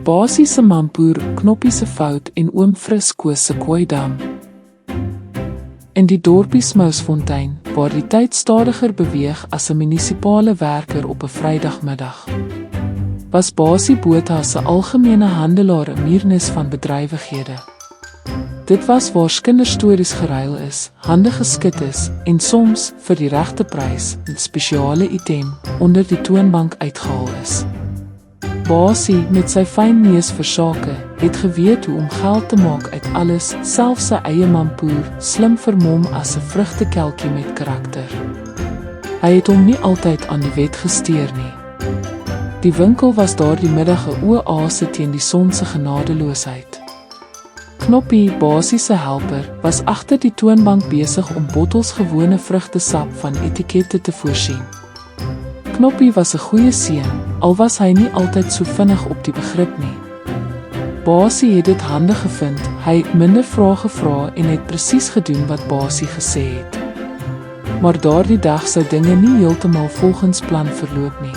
Basie se mampoer, Knoppie se fout en oom Frisco se kooidam. In die dorpie Smousfontein, waar die tyd stadiger beweeg as 'n munisipale werker op 'n Vrydagmiddag, was Basie Botha se algemene handelaar 'n muurnis van bedrywighede. Dit was waar kinderstories geruil is, hande geskit is en soms, vir die regte prys, 'n spesiale item onder die toonbank uitgehaal is. Basie, met sy fyn neus vir sake, het geweet hoe om geld te maak uit alles, selfs sy eie mampoer, slim vermom as 'n vrugtekelkie met karakter. Hy het hom nie altyd aan die wet gesteer nie. Die winkel was daardie middag 'n oase teen die son se genadeloosheid. Knoppie, Basie se helper, was agter die toonbank besig om bottels gewone vrugtesap van etikette te voorsien. Knoppie was 'n goeie seun, al was hy nie altyd so vinnig op die begrip nie. Basie het dit handig gevind, hy het minder vrae gevra en het presies gedoen wat Basie gesê het. Maar daardie dag sou dinge nie heeltemal volgens plan verloop nie.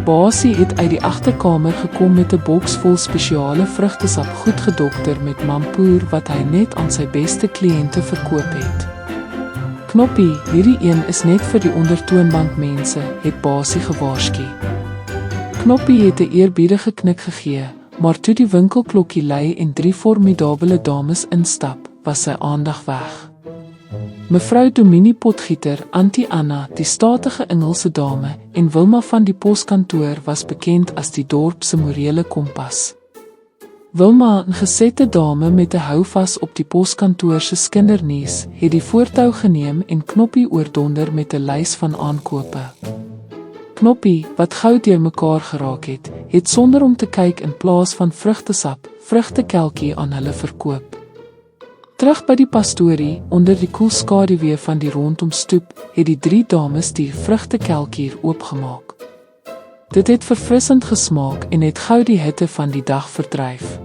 Basie het uit die agterkamer gekom met 'n boks vol spesiale vrugtesap goed gedokter met mampoer wat hy net aan sy beste kliënte verkoop het. Knoppie, hierdie een is net vir die ondertoonbank mense, het Basie gewaarsku. Knoppie het 'n eerbiedige knik gegee, maar toe die winkelklokkie lui en 3 formidabele dames instap, was sy aandag weg. Mevrou Dominie Potgieter, Auntie Anna, die statige Engelse dame, en Wilma van die poskantoor was bekend as die dorp se morele kompas. Wilma, 'n gesette dame met 'n houvas op die poskantoor se skindernuus, het die voortou geneem en Knoppie oordonder met 'n lys van aankope. Knoppie, wat gou deurmekaar geraak het sonder om te kyk in plaas van vrugtesap, vrugtekelkie aan hulle verkoop. Terug by die pastorie, onder die koel skaduwee van die rondom stoep, het die 3 dames die vrugtekelkie oopgemaak. Dit het verfrissend gesmaak en het gou die hitte van die dag verdryf.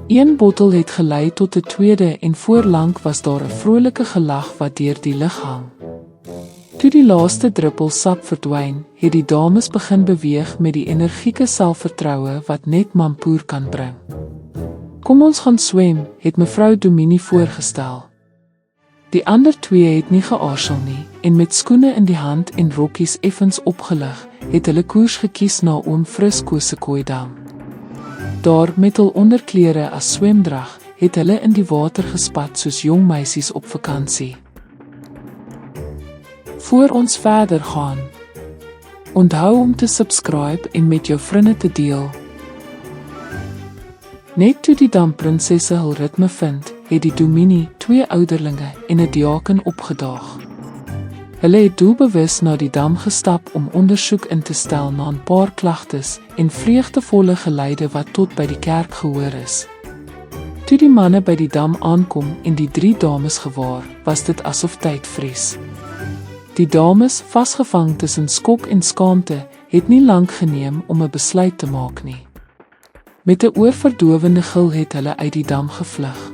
Een bottel het gelei tot 'n tweede en voorlank was daar 'n vrolike gelag wat deur die lug hang. Toe die laaste druppel sap verdwyn, het die dames begin beweeg met die energieke selfvertroue wat net mampoer kan bring. "Kom ons gaan swem," het mevrou Dominie voorgestel. Die ander 2 het nie geaarsel nie, en met skoene in die hand en rokkies effens opgelig, het hulle koers gekies na oom Frisco se kooidam. Daar, met hul onderklere as swemdrag, het hulle in die water gespat soos jong meisies op vakansie. Voor ons verder gaan, onthou om te subscribe en met jou vriende te deel. Net toe die damprinsesse hul ritme vind, het die Dominie, 2 ouderlinge en 'n diaken opgedaag. Hulle het doelbewus na die dam gestap om ondersoek in te stel na 'n paar klagtes en vreugdevolle geluide wat tot by die kerk gehoor is. Toe die manne by die dam aankom en die 3 dames gewaar, was dit asof tyd vries. Die dames, vasgevang tussen skok en skaamte, het nie lank geneem om 'n besluit te maak nie. Met 'n oorverdowende gil het hulle uit die dam gevlug.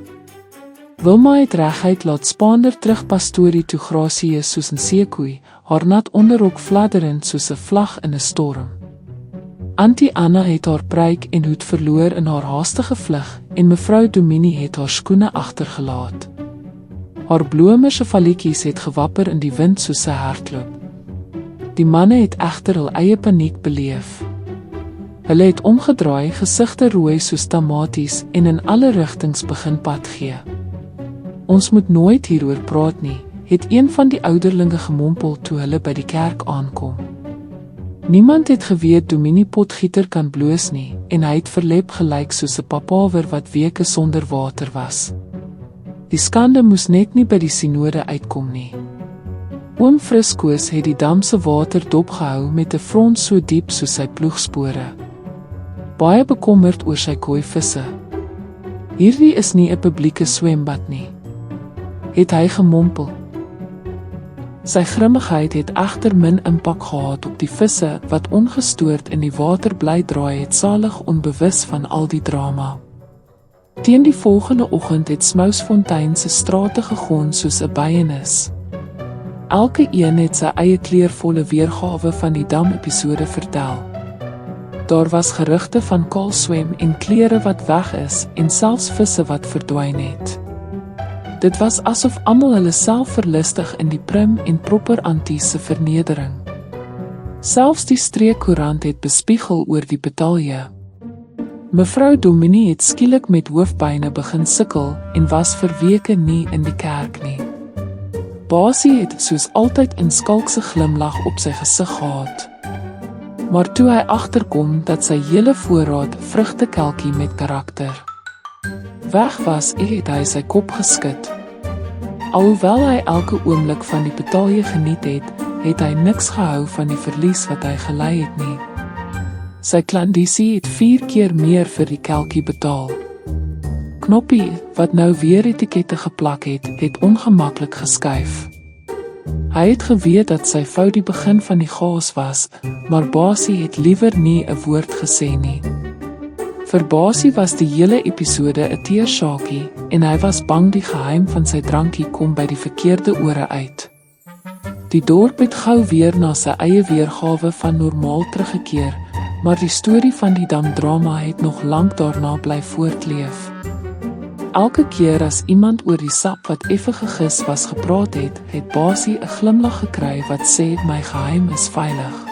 Wilma het reguit laat spaander terug pastorie toe grasie soos 'n seekoei, haar nat onderrok fladderend soos 'n vlag in 'n storm. Auntie Anna het haar pruik en hoed verloor in haar haastige vlug en mevrou Dominie het haar skoene agtergelaat. Haar bloemerse valletjies het gewapper in die wind soos 'n hardloop. Die manne het egter hul eie paniek beleef. Hulle het omgedraai, gesigte rooi soos tamaties en in alle rigtings begin pad gee. "Ons moet nooit hieroor praat nie," het een van die ouderlinge gemompel toe hulle by die kerk aankom. Niemand het geweet Dominie Potgieter kan bloos nie, en hy het verlep gelyk soos 'n papawer wat weke sonder water was. Die skande moes net nie by die sinode uitkom nie. Oom Frisco's het die dam se water dopgehou met 'n front so diep soos sy ploegspore. Baie bekommerd oor sy kooivisse. "Hierdie is nie 'n publieke swembad nie," het hy gemompel. Sy grimmigheid het egter min impak gehad op die visse wat ongestoord in die water bly draai het, salig onbewus van al die drama. Teen die volgende oggend het Smousfontein se strate gegons soos 'n byenis. Elke een het sy eie kleurvolle weergawe van die dam-episode vertel. Daar was gerugte van kaal swem en klere wat weg is en selfs visse wat verdwyn het. Dit was asof almal hulle self verlustig in die prim en proper antiese vernedering. Selfs die streekkoerant het bespiegel oor die betalje. Mevrou Dominie het skielik met hoofpyne begin sukkel en was vir weke nie in die kerk nie. Basie het soos altyd 'n skalkse glimlag op sy gesig gehad. Maar toe hy agterkom dat sy hele voorraad vrugtekelkie met karakter weg was, het hy sy kop geskud. Alhoewel hy elke oomblik van die betalje geniet het hy niks gehou van die verlies wat hy gely het nie. Sy klandisie het 4 keer meer vir die kelkie betaal. Knoppie, wat nou weer etikette geplak het ongemaklik geskuif. Hy het geweet dat sy fout die begin van die chaos was, maar Basie het liewer nie 'n woord gesê nie. Vir Basie was die hele episode 'n teersaakie en hy was bang die geheim van sy drankie kom by die verkeerde ore uit. Die dorp het gou weer na sy eie weergawe van normaal teruggekeer, maar die storie van die damdrama het nog lank daarna bly voortleef. Elke keer as iemand oor die sap wat effe gegis was gepraat het Basie 'n glimlag gekry wat sê my geheim is veilig.